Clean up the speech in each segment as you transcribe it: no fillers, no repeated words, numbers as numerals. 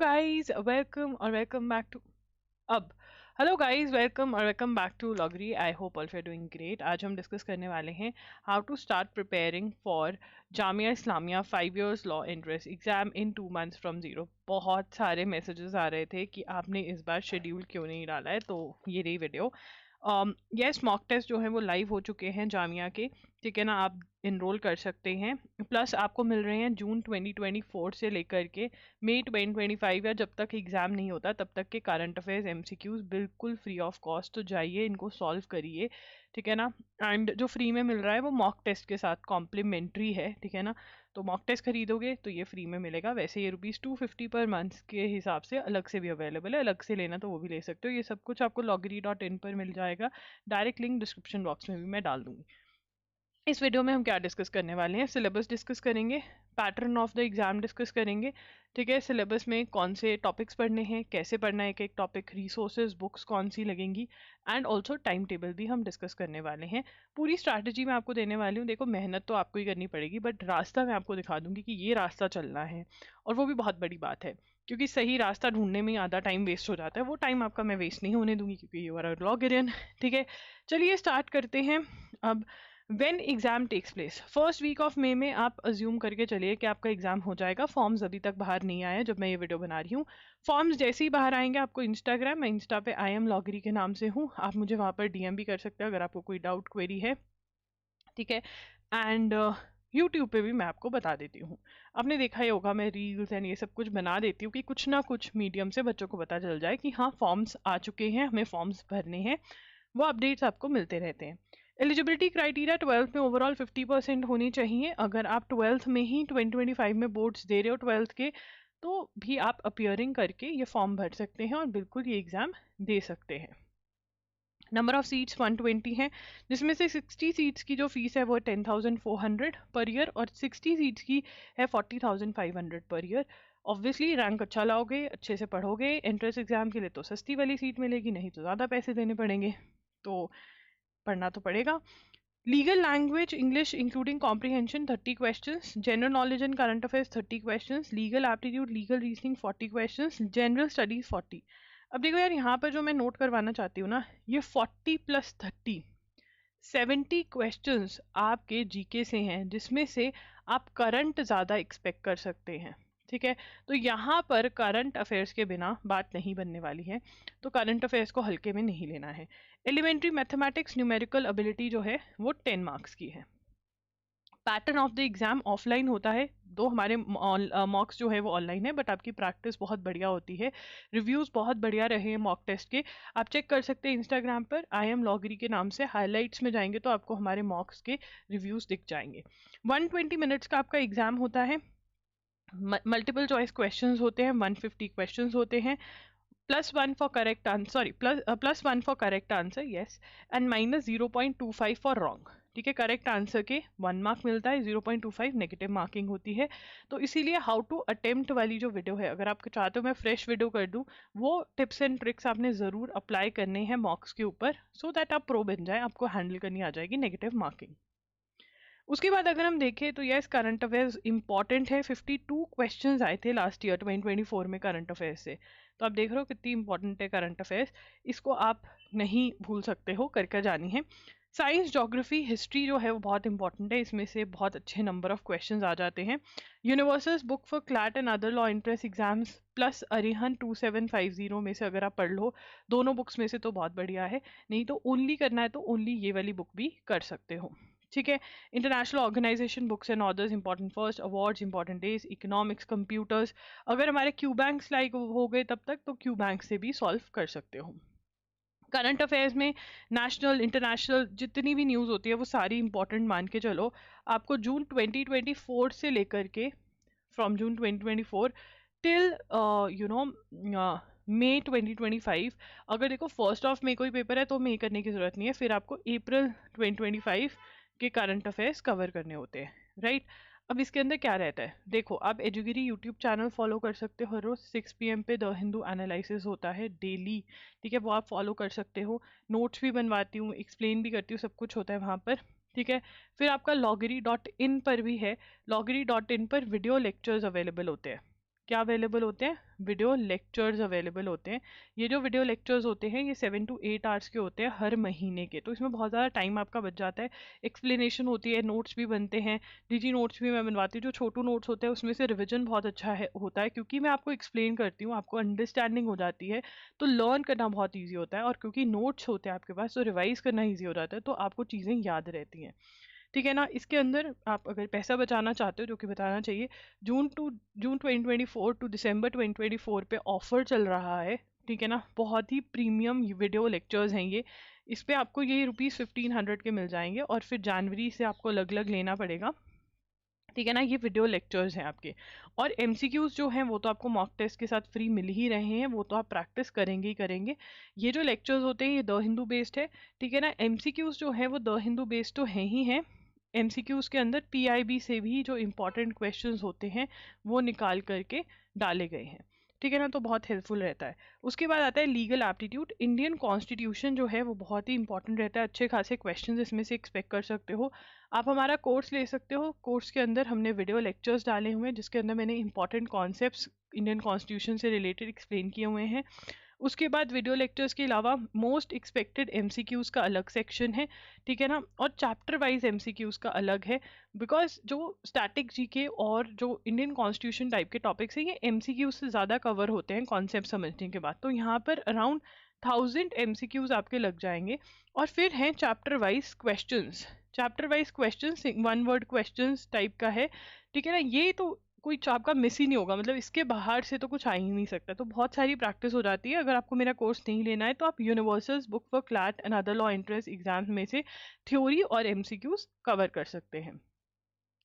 guys, welcome or welcome back to अब hello guys, welcome और welcome back to लॉगरी। I hope all you doing great. आज हम discuss करने वाले हैं how to start preparing for Jamia Islamia 5 years law entrance exam in 2 months from zero. बहुत सारे मैसेजेस आ रहे थे कि आपने इस बार शेड्यूल क्यों नहीं डाला है, तो ये रही वीडियो। यस, मॉक टेस्ट जो है वो लाइव हो चुके हैं जामिया के, ठीक है ना। आप इनरोल कर सकते हैं। प्लस आपको मिल रहे हैं जून 2024 से लेकर के मई 2025, या जब तक एग्ज़ाम नहीं होता तब तक के करंट अफेयर्स एमसीक्यूज बिल्कुल फ्री ऑफ कॉस्ट। तो जाइए, इनको सॉल्व करिए, ठीक है ना। एंड जो फ्री में मिल रहा है वो मॉक टेस्ट के साथ कॉम्प्लीमेंट्री है, ठीक है ना। तो मॉक टेस्ट खरीदोगे तो ये फ्री में मिलेगा। वैसे ये ₹250 पर मंथ के हिसाब से अलग से भी अवेलेबल है, अलग से लेना तो वो भी ले सकते हो। ये सब कुछ आपको loggery.in पर मिल जाएगा। डायरेक्ट लिंक डिस्क्रिप्शन बॉक्स में भी मैं डाल दूंगी। इस वीडियो में हम क्या डिस्कस करने वाले हैं, सिलेबस डिस्कस करेंगे, pattern of the exam discuss करेंगे, ठीक है। सिलेबस में कौन से टॉपिक्स पढ़ने हैं, कैसे पढ़ना है, एक एक टॉपिक, रिसोर्सेज, बुक्स कौन सी लगेंगी, एंड ऑल्सो टाइम टेबल भी हम डिस्कस करने वाले हैं। पूरी स्ट्रैटेजी मैं आपको देने वाली हूँ। देखो, मेहनत तो आपको ही करनी पड़ेगी, बट रास्ता मैं आपको दिखा दूंगी कि ये रास्ता चलना है। और वो भी बहुत बड़ी बात है, क्योंकि सही रास्ता ढूंढने में आधा टाइम वेस्ट हो जाता है। वो टाइम आपका मैं वेस्ट नहीं होने दूंगी, क्योंकि यू आर अ लॉगरियन, ठीक है। चलिए स्टार्ट करते हैं। अब when exam takes place, first week of May में आप अज्यूम करके चलिए कि आपका एग्जाम हो जाएगा। फॉर्म्स अभी तक बाहर नहीं आए जब मैं ये वीडियो बना रही हूँ। फॉर्म्स जैसे ही बाहर आएंगे, आपको इंस्टाग्राम, मैं इंस्टा पे आई एम लॉगरी के नाम से हूँ, आप मुझे वहाँ पर डीएम भी कर सकते हैं अगर आपको कोई डाउट क्वेरी है, ठीक है। एंड यूट्यूब पे भी मैं आपको बता देती हूँ। आपने देखा ही होगा, मैं रील्स एंड ये सब कुछ बना देती हूँ कि कुछ ना कुछ मीडियम से बच्चों को पता चल जाए कि हाँ, फॉर्म्स आ चुके हैं, हमें फॉर्म्स भरने हैं। वो अपडेट्स आपको मिलते रहते हैं। एलिजिबिलिटी क्राइटेरिया 12th में ओवरऑल 50% होनी चाहिए। अगर आप 12th में ही 2025 में बोर्ड्स दे रहे हो 12th के, तो भी आप अपियरिंग करके ये फॉर्म भर सकते हैं और बिल्कुल ये एग्ज़ाम दे सकते हैं। नंबर ऑफ सीट्स 120 हैं, जिसमें से 60 सीट्स की जो फीस है वो 10,400 पर ईयर, और 60 सीट्स की है 40,500 पर ईयर। ऑब्वियसली रैंक अच्छा लाओगे, अच्छे से पढ़ोगे, एंट्रेंस एग्जाम के लिए तो सस्ती वाली सीट मिलेगी, नहीं तो ज़्यादा पैसे देने पड़ेंगे। तो पढ़ना तो पड़ेगा। Legal language English including comprehension 30 questions, general knowledge and current affairs 30 questions, legal aptitude legal reasoning 40 questions, general studies 40। अब देखो यार, यहाँ पर जो मैं नोट करवाना चाहती हूँ ना, ये 40 + 30 70 क्वेश्चंस आपके जीके से हैं, जिसमें से आप करंट ज़्यादा एक्सपेक्ट कर सकते हैं, ठीक है। तो यहाँ पर करंट अफेयर्स के बिना बात नहीं बनने वाली है, तो करंट अफेयर्स को हल्के में नहीं लेना है। एलिमेंट्री मैथमेटिक्स न्यूमेरिकल एबिलिटी जो है वो 10 मार्क्स की है। Pattern of the exam offline होता है, दो हमारे मॉक्स जो है वो ऑनलाइन है, बट आपकी प्रैक्टिस बहुत बढ़िया होती है। रिव्यूज़ बहुत बढ़िया रहे हैं मॉक टेस्ट के, आप चेक कर सकते हैं इंस्टाग्राम पर आई एम लॉगरी के नाम से। हाईलाइट्स में जाएंगे तो आपको हमारे मॉक्स के रिव्यूज़ दिख जाएंगे। 120 मिनट्स का आपका एग्जाम होता है। मल्टीपल चॉइस क्वेश्चंस होते हैं, 150 क्वेश्चंस होते हैं। +1 for correct answer, sorry +1 for correct answer, yes, and -0.25 for wrong, ठीक है। करेक्ट आंसर के 1 मार्क मिलता है, 0.25 नेगेटिव मार्किंग होती है। तो इसीलिए हाउ टू अटेम्प्ट वाली जो वीडियो है, अगर आप चाहते हो मैं फ्रेश वीडियो कर दूं, वो टिप्स एंड ट्रिक्स आपने ज़रूर अप्लाई करने हैं मॉक्स के ऊपर, सो दैट आप प्रो बन जाए, आपको हैंडल करनी आ जाएगी नेगेटिव मार्किंग। उसके बाद अगर हम देखें तो यस, करंट अफेयर्स इंपॉर्टेंट है। 52 क्वेश्चंस आए थे लास्ट ईयर 2024 में करंट अफेयर्स से, तो आप देख रहे हो कितनी इंपॉर्टेंट है करंट अफेयर्स। इसको आप नहीं भूल सकते हो, करके जानी है। साइंस, ज्योग्राफी, हिस्ट्री जो है वो बहुत इंपॉर्टेंट है, इसमें से बहुत अच्छे नंबर ऑफ क्वेश्चंस आ जाते हैं। Universals book for CLAT and other law entrance exams plus Arihant 2750 में से अगर आप पढ़ लो दोनों बुक्स में से तो बहुत बढ़िया है। नहीं तो ओनली करना है तो ओनली ये वाली बुक भी कर सकते हो, ठीक है। International organisation books and orders important, first awards important days, economics, computers. अगर हमारे क्यू बैंक्स लाइक हो गए तब तक, तो क्यू बैंक से भी सॉल्व कर सकते हो। करंट अफेयर्स में नेशनल इंटरनेशनल जितनी भी न्यूज़ होती है वो सारी इंपॉर्टेंट मान के चलो। आपको जून 2024 से लेकर के, फ्रॉम जून 2024 टिल मई 2025, अगर देखो 1 मई को ही पेपर है तो मई करने की ज़रूरत नहीं है, फिर आपको अप्रैल 2025 के करंट अफेयर्स कवर करने होते हैं, राइट। अब इसके अंदर क्या रहता है, देखो, आप एजुगिरी यूट्यूब चैनल फॉलो कर सकते हो, हर रोज 6 PM पे द हिंदू एनालिसिस होता है डेली, ठीक है, वो आप फॉलो कर सकते हो। नोट्स भी बनवाती हूँ, एक्सप्लेन भी करती हूँ, सब कुछ होता है वहाँ पर, ठीक है। फिर आपका loggery.in पर भी है, loggery.in पर वीडियो लेक्चर्स अवेलेबल होते हैं। क्या अवेलेबल होते हैं, वीडियो लेक्चर्स अवेलेबल होते हैं। ये जो वीडियो लेक्चर्स होते हैं ये 7 to 8 आवर्स के होते हैं हर महीने के, तो इसमें बहुत ज़्यादा टाइम आपका बच जाता है। एक्सप्लेनेशन होती है, नोट्स भी बनते हैं, डिजी नोट्स भी मैं बनवाती हूँ। जो छोटू नोट्स होते हैं उसमें से रिविजन बहुत अच्छा है होता है, क्योंकि मैं आपको एक्सप्लेन करती हूँ, आपको अंडरस्टैंडिंग हो जाती है, तो लर्न करना बहुत ईजी होता है। और क्योंकि नोट्स होते हैं आपके पास तो रिवाइज करना ईजी हो जाता है, तो आपको चीज़ें याद रहती हैं। ठीक है ना। इसके अंदर आप अगर पैसा बचाना चाहते हो, जो कि बताना चाहिए, जून 2024 टू दिसंबर 2024 पे ऑफर चल रहा है। ठीक है ना। बहुत ही प्रीमियम वीडियो लेक्चर्स हैं ये। इस पे आपको ये ₹1500 के मिल जाएंगे, और फिर जनवरी से आपको अलग अलग लेना पड़ेगा। ठीक है ना। ये वीडियो लेक्चर्स हैं आपके। और एमसीक्यूज जो हैं वो तो आपको मॉक टेस्ट के साथ फ्री मिल ही रहे हैं, वो तो आप प्रैक्टिस करेंगे ही करेंगे। ये जो लेक्चर्स होते हैं ये द हिंदू बेस्ड है। ठीक है ना। एमसीक्यूज जो है वो द हिंदू बेस्ड तो हैं ही हैं। एमसीक्यूज के अंदर पीआईबी से भी जो इंपॉर्टेंट क्वेश्चंस होते हैं वो निकाल करके डाले गए हैं। ठीक है ना। तो बहुत हेल्पफुल रहता है। उसके बाद आता है लीगल एप्टीट्यूड। इंडियन कॉन्स्टिट्यूशन जो है वो बहुत ही इंपॉर्टेंट रहता है, अच्छे खासे क्वेश्चंस इसमें से एक्सपेक्ट कर सकते हो। आप हमारा कोर्स ले सकते हो। कोर्स के अंदर हमने वीडियो लेक्चर्स डाले हुए हैं जिसके अंदर मैंने इंपॉर्टेंट कॉन्सेप्ट्स इंडियन कॉन्स्टिट्यूशन से रिलेटेड एक्सप्लेन किए हुए हैं। उसके बाद वीडियो लेक्चर्स के अलावा मोस्ट एक्सपेक्टेड एमसीक्यूज़ का अलग सेक्शन है। ठीक है ना। और चैप्टर वाइज एमसीक्यूज़ का अलग है, बिकॉज जो स्टैटिक जीके और जो इंडियन कॉन्स्टिट्यूशन टाइप के टॉपिक्स हैं ये एमसीक्यूज़ से ज़्यादा कवर होते हैं कॉन्सेप्ट समझने के बाद। तो यहाँ पर अराउंड 1000 एमसीक्यूज़ आपके लग जाएंगे। और फिर हैं chapter wise questions. Chapter wise questions 1 word questions type का है। ठीक है ना। ये तो कोई आपका मिस ही नहीं होगा, मतलब इसके बाहर से तो कुछ आ ही नहीं सकता। तो बहुत सारी प्रैक्टिस हो जाती है। अगर आपको मेरा कोर्स नहीं लेना है तो आप universals book for CLAT and other law entrance exams में से थ्योरी और एमसीक्यूज कवर कर सकते हैं।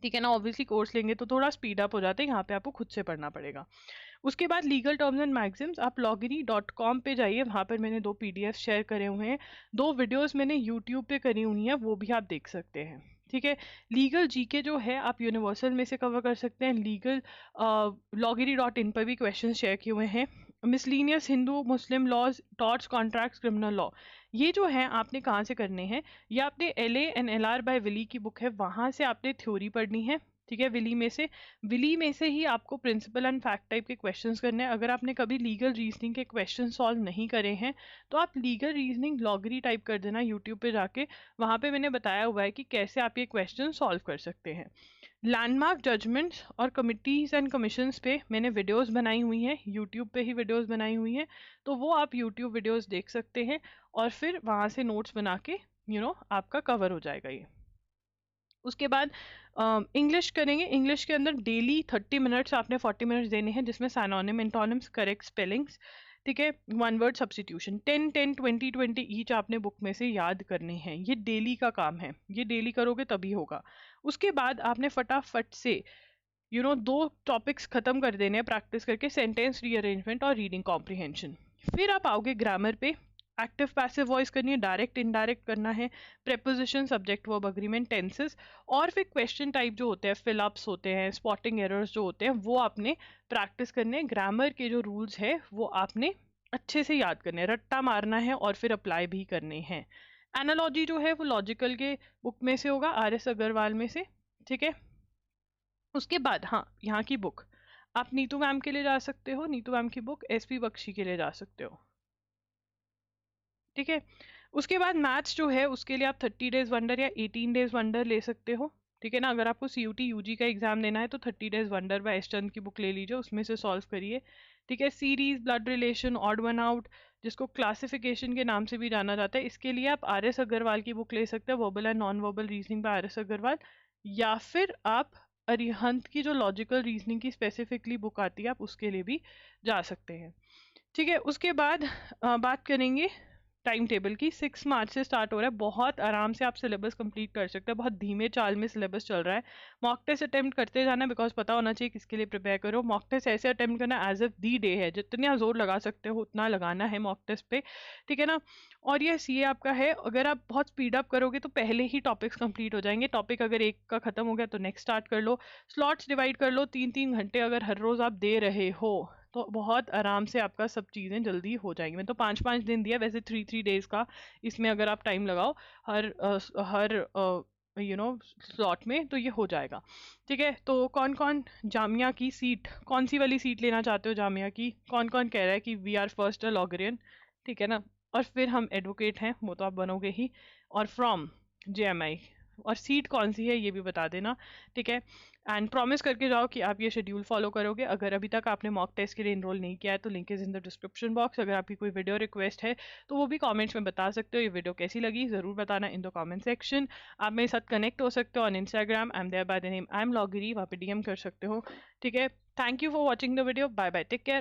ठीक है ना। ऑब्वियसली कोर्स लेंगे तो थोड़ा स्पीड अप हो जाता है, यहाँ पे आपको खुद से पढ़ना पड़ेगा। उसके बाद लीगल टर्म्स एंड मैगजिम्स, आप loggery.com पे जाइए, वहाँ पर मैंने 2 पीडीएफ शेयर करे हुए हैं। 2 वीडियोस मैंने यूट्यूब पे करी हुई हैं, वो भी आप देख सकते हैं। ठीक है। लीगल जीके जो है आप यूनिवर्सल में से कवर कर सकते हैं। लीगल loggery.in पर भी क्वेश्चन शेयर किए हुए हैं। Miscellaneous Hindu Muslim laws, torts, contracts, criminal law, ये जो है आपने कहाँ से करने हैं, ये आपने LA&LR बाय विली की बुक है, वहाँ से आपने थ्योरी पढ़नी है। ठीक है। विली में से ही आपको प्रिंसिपल एंड फैक्ट टाइप के क्वेश्चंस करने हैं। अगर आपने कभी लीगल रीजनिंग के क्वेश्चन सॉल्व नहीं करे हैं तो आप लीगल रीजनिंग लॉगरी टाइप कर देना यूट्यूब पे जाके, वहाँ पे मैंने बताया हुआ है कि कैसे आप ये क्वेश्चन सॉल्व कर सकते हैं। लैंडमार्क जजमेंट्स और कमिटीज एंड कमीशंस पे मैंने वीडियोस बनाई हुई हैं, यूट्यूब पे ही वीडियोस बनाई हुई हैं, तो वो आप यूट्यूब वीडियोस देख सकते हैं और फिर वहाँ से नोट्स बना के आपका कवर हो जाएगा ये। उसके बाद इंग्लिश करेंगे। इंग्लिश के अंदर डेली 30 मिनट्स आपने 40 मिनट्स देने हैं, जिसमें सैनोनिम, एंटोनिम्स, करेक्ट स्पेलिंग्स, ठीक है, 1 वर्ड सब्स्टिट्यूशन, 10 10 20 20 ईच आपने बुक में से याद करने हैं। ये डेली का काम है, ये डेली करोगे तभी होगा। उसके बाद आपने फटाफट से 2 टॉपिक्स खत्म कर देने हैं प्रैक्टिस करके, सेंटेंस रीअरेंजमेंट और रीडिंग कॉम्प्रिहेंशन। फिर आप आओगे ग्रामर पे। एक्टिव पैसिव वॉइस करनी है, डायरेक्ट इनडायरेक्ट करना है, preposition, subject verb agreement, tenses, और फिर क्वेश्चन टाइप जो होते हैं, फिलअप्स होते हैं, स्पॉटिंग एरर्स जो होते हैं, वो आपने प्रैक्टिस करने हैं। ग्रामर के जो रूल्स है वो आपने अच्छे से याद करने हैं, रट्टा मारना है और फिर अप्लाई भी करने हैं। एनालॉजी जो है वो लॉजिकल के बुक में से होगा, RS अग्रवाल में से। ठीक है। उसके बाद हाँ, यहाँ की बुक आप नीतू मैम के लिए जा सकते हो, नीतू मैम की बुक SP बख्शी के लिए जा सकते हो। ठीक है। उसके बाद मैथ्स जो है उसके लिए आप 30 डेज वंडर या 18 डेज वंडर ले सकते हो। ठीक है ना। अगर आपको CUT UG का एग्जाम देना है तो 30 डेज वंडर बाय एस चंद की बुक ले लीजिए, उसमें से सॉल्व करिए। ठीक है। Series, blood relation, odd one out, जिसको क्लासिफिकेशन के नाम से भी जाना जाता है, इसके लिए आप RS अग्रवाल की बुक ले सकते हैं, verbal and non verbal reasoning by RS Agarwal, या फिर आप अरिहंत की जो लॉजिकल रीजनिंग की स्पेसिफिकली बुक आती है आप उसके लिए भी जा सकते हैं। ठीक है। उसके बाद बात करेंगे टाइम टेबल की। 6 मार्च से स्टार्ट हो रहा है, बहुत आराम से आप सिलेबस कंप्लीट कर सकते हैं, बहुत धीमे चाल में सिलेबस चल रहा है। मॉक टेस्ट अटेम्प्ट करते जाना, बिकॉज पता होना चाहिए किसके लिए प्रिपेयर करो। मॉक टेस्ट ऐसे अटेम्प्ट करना एज ऑफ दी डे है, जितना जोर लगा सकते हो उतना लगाना है मॉक टेस्ट पे। ठीक है ना। और ये CA आपका है, अगर आप बहुत स्पीड अप करोगे तो पहले ही टॉपिक्स कंप्लीट हो जाएंगे। टॉपिक अगर एक का खत्म हो गया तो नेक्स्ट स्टार्ट कर लो, स्लॉट्स डिवाइड कर लो, 3 3 घंटे अगर हर रोज आप दे रहे हो तो बहुत आराम से आपका सब चीज़ें जल्दी हो जाएंगी। मैं तो 5 5 दिन दिया, वैसे 3 3 डेज का इसमें अगर आप टाइम लगाओ हर स्लॉट में, तो ये हो जाएगा। ठीक है, तो कौन कौन जामिया की सीट, कौन सी वाली सीट लेना चाहते हो जामिया की, कौन कौन कह रहा है कि वी आर फर्स्ट अ लॉगरियन, ठीक है ना। और फिर हम एडवोकेट हैं, वो तो आप बनोगे ही, और फ्रॉम JMI, और सीट कौन सी है ये भी बता देना, ठीक है। एंड प्रॉमिस करके जाओ कि आप ये शेड्यूल फॉलो करोगे। अगर अभी तक आपने मॉक टेस्ट के लिए इनरोल नहीं किया है तो link is in the description box. अगर आपकी कोई वीडियो रिक्वेस्ट है तो वो भी कमेंट्स में बता सकते हो। ये वीडियो कैसी लगी ज़रूर बताना इन द कमेंट सेक्शन। आप मेरे साथ कनेक्ट हो सकते हो on Instagram, I am there by the name I am लॉगरी, वहाँ पे DM कर सकते हो, ठीक है। Thank you for watching the video, bye bye, take care.